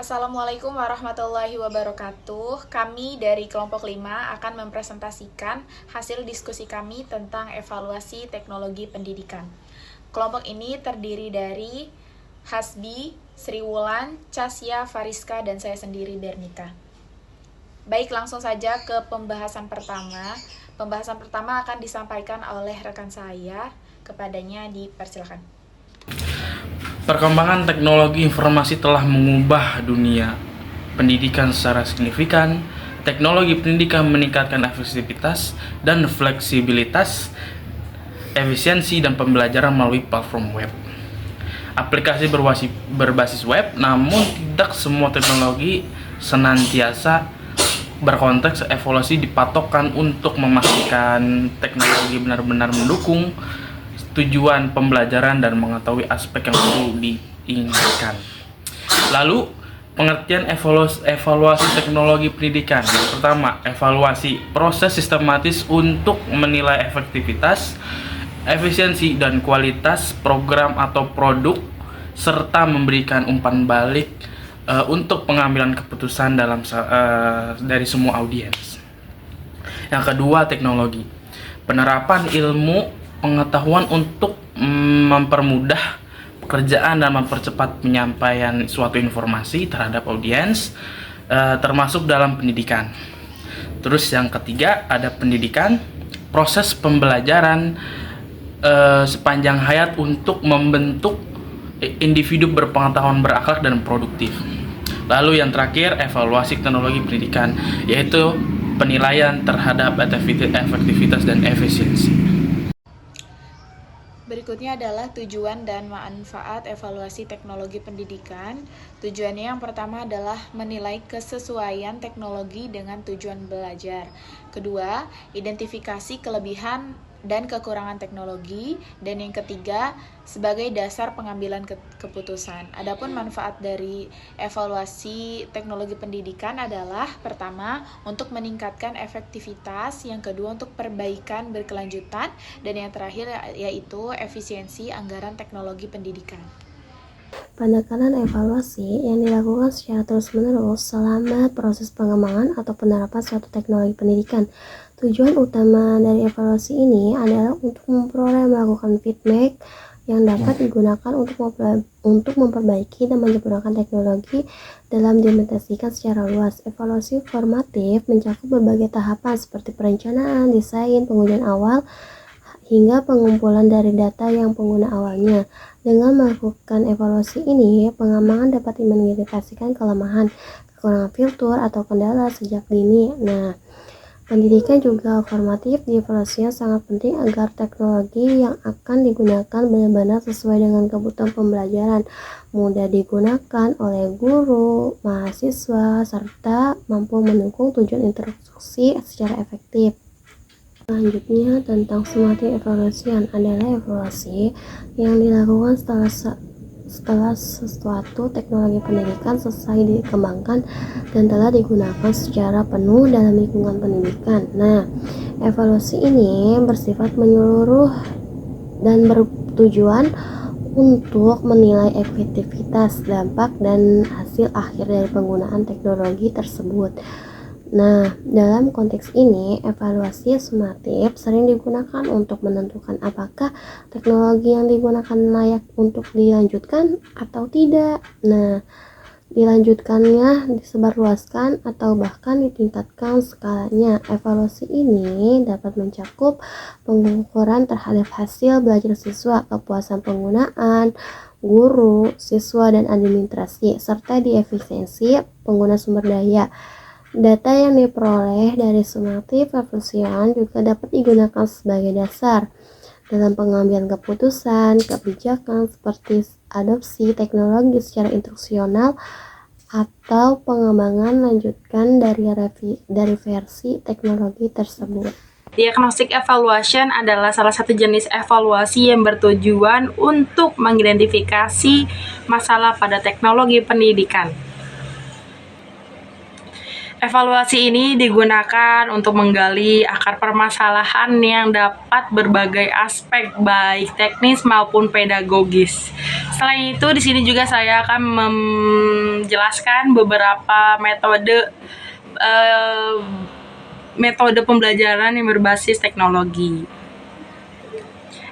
Assalamualaikum warahmatullahi wabarakatuh. Kami dari kelompok 5 akan mempresentasikan hasil diskusi kami tentang evaluasi teknologi pendidikan. Kelompok ini terdiri dari Hasbi, Sriwulan, Casya, Fariska, dan saya sendiri Bernika. Baik, langsung saja ke pembahasan pertama. Pembahasan pertama akan disampaikan oleh rekan saya. Kepadanya dipersilakan. Perkembangan teknologi informasi telah mengubah dunia pendidikan secara signifikan. Teknologi pendidikan meningkatkan efektivitas dan fleksibilitas, efisiensi dan pembelajaran melalui platform web. Aplikasi berbasis web, namun tidak semua teknologi senantiasa berkonteks evaluasi dipatokkan untuk memastikan teknologi benar-benar mendukung tujuan pembelajaran dan mengetahui aspek yang perlu diingatkan. Lalu, pengertian evaluasi teknologi pendidikan. Yang pertama, evaluasi proses sistematis untuk menilai efektivitas, efisiensi, dan kualitas program atau produk, serta memberikan umpan balik untuk pengambilan keputusan dari semua audiens. Yang kedua, teknologi. Penerapan ilmu pengetahuan untuk mempermudah pekerjaan dan mempercepat penyampaian suatu informasi terhadap audiens, termasuk dalam pendidikan. Terus yang ketiga ada pendidikan, proses pembelajaran sepanjang hayat untuk membentuk individu berpengetahuan, berakhlak, dan produktif. Lalu yang terakhir evaluasi teknologi pendidikan, yaitu penilaian terhadap efektivitas dan efisiensi. Berikutnya adalah tujuan dan manfaat evaluasi teknologi pendidikan. Tujuannya yang pertama adalah menilai kesesuaian teknologi dengan tujuan belajar. Kedua, identifikasi kelebihan dan kekurangan teknologi. Dan yang ketiga, sebagai dasar pengambilan keputusan. Adapun manfaat dari evaluasi teknologi pendidikan adalah pertama, untuk meningkatkan efektivitas, yang kedua untuk perbaikan berkelanjutan, dan yang terakhir yaitu efisiensi anggaran teknologi pendidikan. Pendekatan evaluasi yang dilakukan secara terus-menerus selama proses pengembangan atau penerapan suatu teknologi pendidikan. Tujuan utama dari evaluasi ini adalah untuk memperoleh melakukan feedback yang dapat digunakan untuk memperbaiki dan menyempurnakan teknologi dalam diimplementasikan secara luas. Evaluasi formatif mencakup berbagai tahapan seperti perencanaan, desain, pengujian awal, hingga pengumpulan dari data yang pengguna awalnya. Dengan melakukan evaluasi ini, pengembangan dapat mengidentifikasikan kelemahan, kekurangan fitur, atau kendala sejak dini. Pendidikan juga formatif dievaluasinya sangat penting agar teknologi yang akan digunakan benar-benar sesuai dengan kebutuhan pembelajaran, mudah digunakan oleh guru, mahasiswa, serta mampu mendukung tujuan instruksi secara efektif. Selanjutnya tentang sematik evaluasian adalah evaluasi yang dilakukan setelah sesuatu teknologi pendidikan selesai dikembangkan dan telah digunakan secara penuh dalam lingkungan pendidikan. Evaluasi ini bersifat menyeluruh dan bertujuan untuk menilai efektivitas, dampak, dan hasil akhir dari penggunaan teknologi tersebut. Dalam konteks ini, evaluasi sumatif sering digunakan untuk menentukan apakah teknologi yang digunakan layak untuk dilanjutkan atau tidak. Dilanjutkannya, disebarluaskan, atau bahkan ditingkatkan skalanya. Evaluasi ini dapat mencakup pengukuran terhadap hasil belajar siswa, kepuasan penggunaan, guru, siswa, dan administrasi, serta di efisiensi pengguna sumber daya. Data yang diperoleh dari sumatif evaluasian juga dapat digunakan sebagai dasar dalam pengambilan keputusan kebijakan seperti adopsi teknologi secara instruksional atau pengembangan lanjutan dari versi teknologi tersebut. Diagnostic evaluation adalah salah satu jenis evaluasi yang bertujuan untuk mengidentifikasi masalah pada teknologi pendidikan. Evaluasi ini digunakan untuk menggali akar permasalahan yang dapat berbagai aspek, baik teknis maupun pedagogis. Selain itu, di sini juga saya akan menjelaskan beberapa metode pembelajaran yang berbasis teknologi.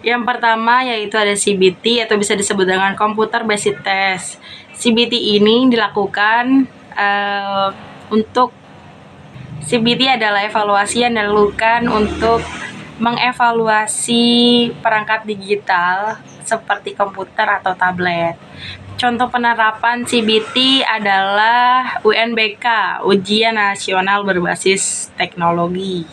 Yang pertama yaitu ada CBT atau bisa disebut dengan Computer Based Test. CBT ini dilakukan CBT adalah evaluasi yang dilakukan untuk mengevaluasi perangkat digital seperti komputer atau tablet. Contoh penerapan CBT adalah UNBK, Ujian Nasional Berbasis Teknologi.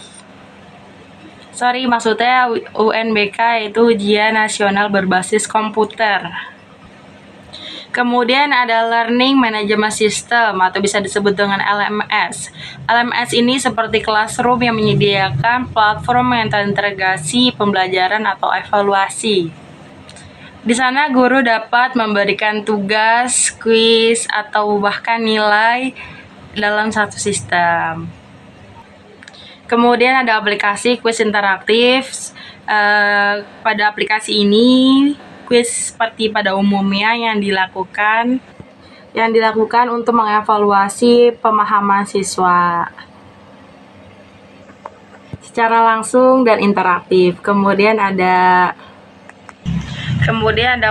Maksudnya UNBK itu Ujian Nasional Berbasis Komputer. Kemudian ada Learning Management System atau bisa disebut dengan LMS. LMS ini seperti Classroom yang menyediakan platform yang terintegrasi pembelajaran atau evaluasi. Di sana guru dapat memberikan tugas, kuis, atau bahkan nilai dalam satu sistem. Kemudian ada aplikasi kuis interaktif. Pada aplikasi ini kuis seperti pada umumnya yang dilakukan untuk mengevaluasi pemahaman siswa secara langsung dan interaktif. Kemudian ada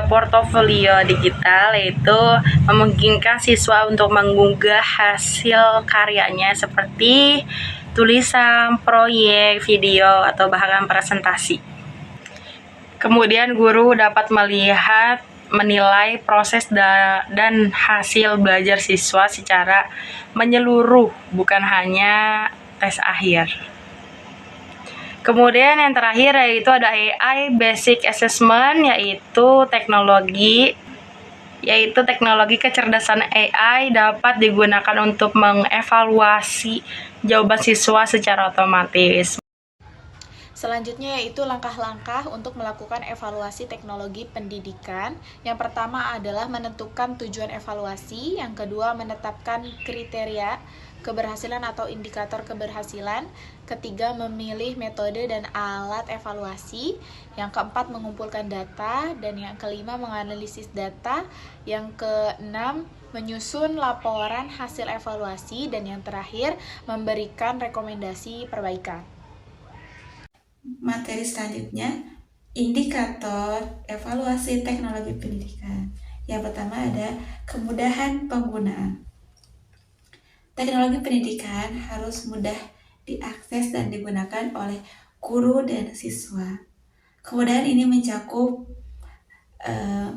portofolio digital, yaitu memungkinkan siswa untuk mengunggah hasil karyanya seperti tulisan, proyek, video, atau bahkan presentasi. Kemudian guru dapat menilai proses dan hasil belajar siswa secara menyeluruh, bukan hanya tes akhir. Kemudian yang terakhir yaitu ada AI Basic Assessment, yaitu teknologi kecerdasan AI dapat digunakan untuk mengevaluasi jawaban siswa secara otomatis. Selanjutnya yaitu langkah-langkah untuk melakukan evaluasi teknologi pendidikan. Yang pertama adalah menentukan tujuan evaluasi, yang kedua menetapkan kriteria keberhasilan atau indikator keberhasilan, ketiga memilih metode dan alat evaluasi, yang keempat mengumpulkan data, dan yang kelima menganalisis data, yang keenam menyusun laporan hasil evaluasi, dan yang terakhir memberikan rekomendasi perbaikan. Materi selanjutnya, indikator evaluasi teknologi pendidikan. Yang pertama ada kemudahan penggunaan. Teknologi pendidikan harus mudah diakses dan digunakan oleh guru dan siswa. Kemudahan ini mencakup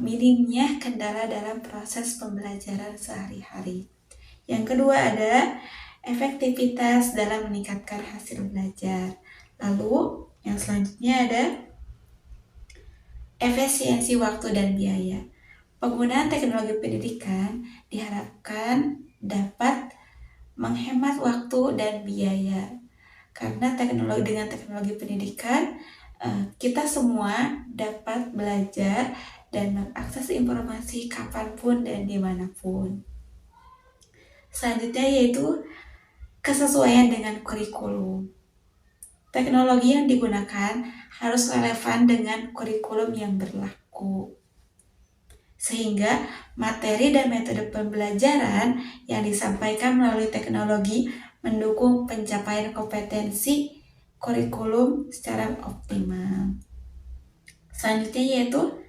minimnya kendala dalam proses pembelajaran sehari-hari. Yang kedua ada efektivitas dalam meningkatkan hasil belajar. Lalu yang selanjutnya ada efisiensi waktu dan biaya. Penggunaan teknologi pendidikan diharapkan dapat menghemat waktu dan biaya. Karena dengan teknologi pendidikan, kita semua dapat belajar dan mengakses informasi kapanpun dan dimanapun. Selanjutnya yaitu kesesuaian dengan kurikulum. Teknologi yang digunakan harus relevan dengan kurikulum yang berlaku. Sehingga materi dan metode pembelajaran yang disampaikan melalui teknologi mendukung pencapaian kompetensi kurikulum secara optimal. Selanjutnya yaitu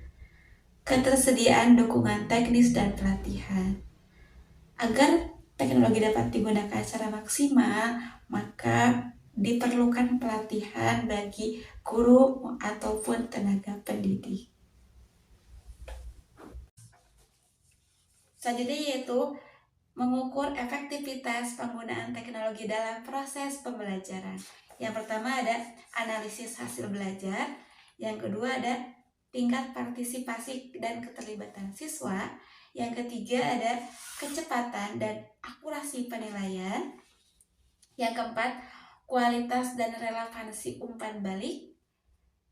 ketersediaan dukungan teknis dan pelatihan. Agar teknologi dapat digunakan secara maksimal, maka diperlukan pelatihan bagi guru ataupun tenaga pendidik. Selanjutnya yaitu mengukur efektivitas penggunaan teknologi dalam proses pembelajaran. Yang pertama ada analisis hasil belajar, yang kedua ada tingkat partisipasi dan keterlibatan siswa, yang ketiga ada kecepatan dan akurasi penilaian, yang keempat kualitas dan relevansi umpan balik,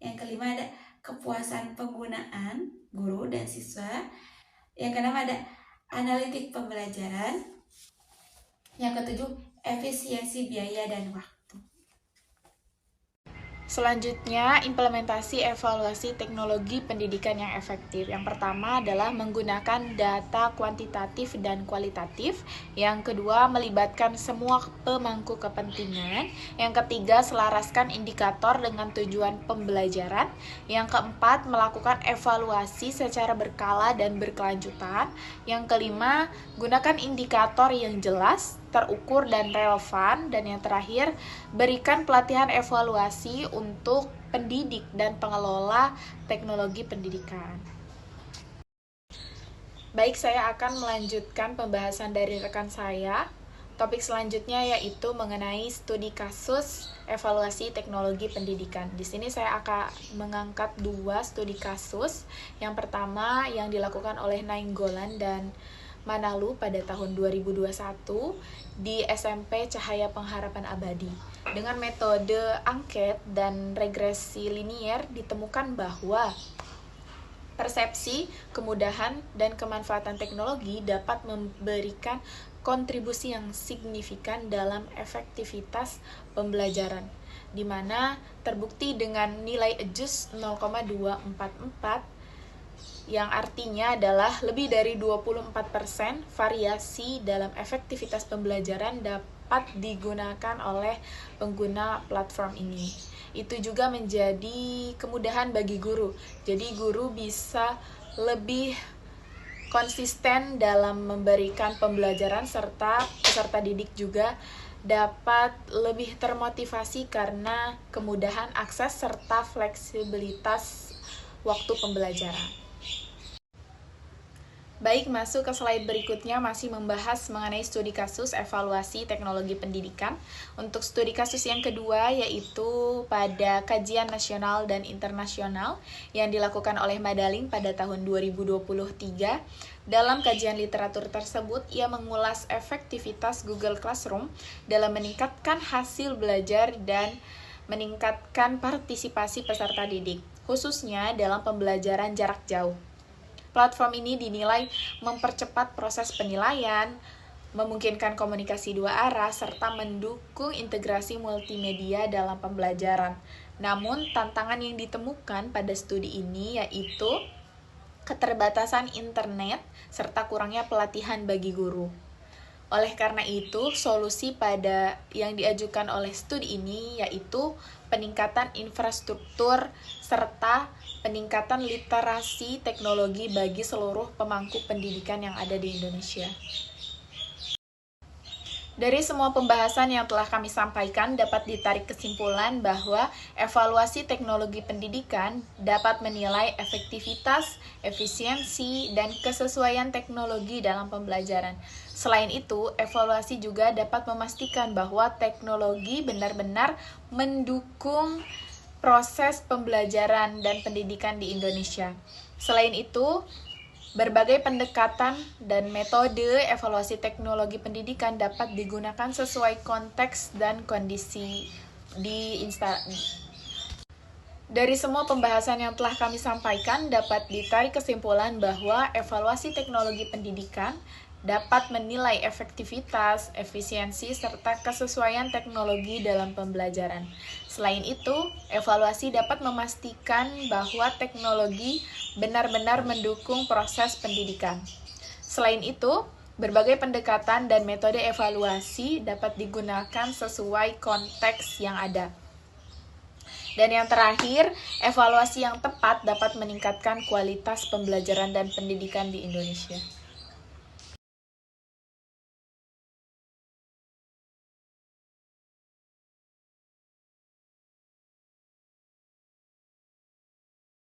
yang kelima ada kepuasan penggunaan guru dan siswa, yang keenam ada analitik pembelajaran, yang ketujuh efisiensi biaya dan waktu. Selanjutnya, implementasi evaluasi teknologi pendidikan yang efektif. Yang pertama adalah menggunakan data kuantitatif dan kualitatif. Yang kedua, melibatkan semua pemangku kepentingan. Yang ketiga, selaraskan indikator dengan tujuan pembelajaran. Yang keempat, melakukan evaluasi secara berkala dan berkelanjutan. Yang kelima, gunakan indikator yang jelas, terukur dan relevan. Dan yang terakhir, berikan pelatihan evaluasi untuk pendidik dan pengelola teknologi pendidikan. Baik, saya akan melanjutkan pembahasan dari rekan saya. Topik selanjutnya yaitu mengenai studi kasus evaluasi teknologi pendidikan. Di sini saya akan mengangkat 2 studi kasus. Yang pertama yang dilakukan oleh Nainggolan dan Manalu pada tahun 2021 di SMP Cahaya Pengharapan Abadi. Dengan metode angket dan regresi linier ditemukan bahwa persepsi, kemudahan, dan kemanfaatan teknologi dapat memberikan kontribusi yang signifikan dalam efektivitas pembelajaran, di mana terbukti dengan nilai AJUS 0,244 yang artinya adalah lebih dari 24% variasi dalam efektivitas pembelajaran dapat digunakan oleh pengguna platform ini. Itu juga menjadi kemudahan bagi guru. Jadi guru bisa lebih konsisten dalam memberikan pembelajaran serta peserta didik juga dapat lebih termotivasi karena kemudahan akses serta fleksibilitas waktu pembelajaran. Baik, masuk ke slide berikutnya masih membahas mengenai studi kasus evaluasi teknologi pendidikan. Untuk studi kasus yang kedua yaitu pada kajian nasional dan internasional yang dilakukan oleh Madaling pada tahun 2023. Dalam kajian literatur tersebut, ia mengulas efektivitas Google Classroom dalam meningkatkan hasil belajar dan meningkatkan partisipasi peserta didik, khususnya dalam pembelajaran jarak jauh. Platform ini dinilai mempercepat proses penilaian, memungkinkan komunikasi 2 arah, serta mendukung integrasi multimedia dalam pembelajaran. Namun, tantangan yang ditemukan pada studi ini yaitu keterbatasan internet serta kurangnya pelatihan bagi guru. Oleh karena itu, solusi pada yang diajukan oleh studi ini yaitu peningkatan infrastruktur serta peningkatan literasi teknologi bagi seluruh pemangku pendidikan yang ada di Indonesia. Dari semua pembahasan yang telah kami sampaikan, dapat ditarik kesimpulan bahwa evaluasi teknologi pendidikan dapat menilai efektivitas, efisiensi, dan kesesuaian teknologi dalam pembelajaran. Selain itu, evaluasi juga dapat memastikan bahwa teknologi benar-benar mendukung proses pembelajaran dan pendidikan di Indonesia. Selain itu, berbagai pendekatan dan metode evaluasi teknologi pendidikan dapat digunakan sesuai konteks dan kondisi di Dari semua pembahasan yang telah kami sampaikan, dapat ditarik kesimpulan bahwa evaluasi teknologi pendidikan dapat menilai efektivitas, efisiensi, serta kesesuaian teknologi dalam pembelajaran. Selain itu, evaluasi dapat memastikan bahwa teknologi benar-benar mendukung proses pendidikan. Selain itu, berbagai pendekatan dan metode evaluasi dapat digunakan sesuai konteks yang ada. Dan yang terakhir, evaluasi yang tepat dapat meningkatkan kualitas pembelajaran dan pendidikan di Indonesia.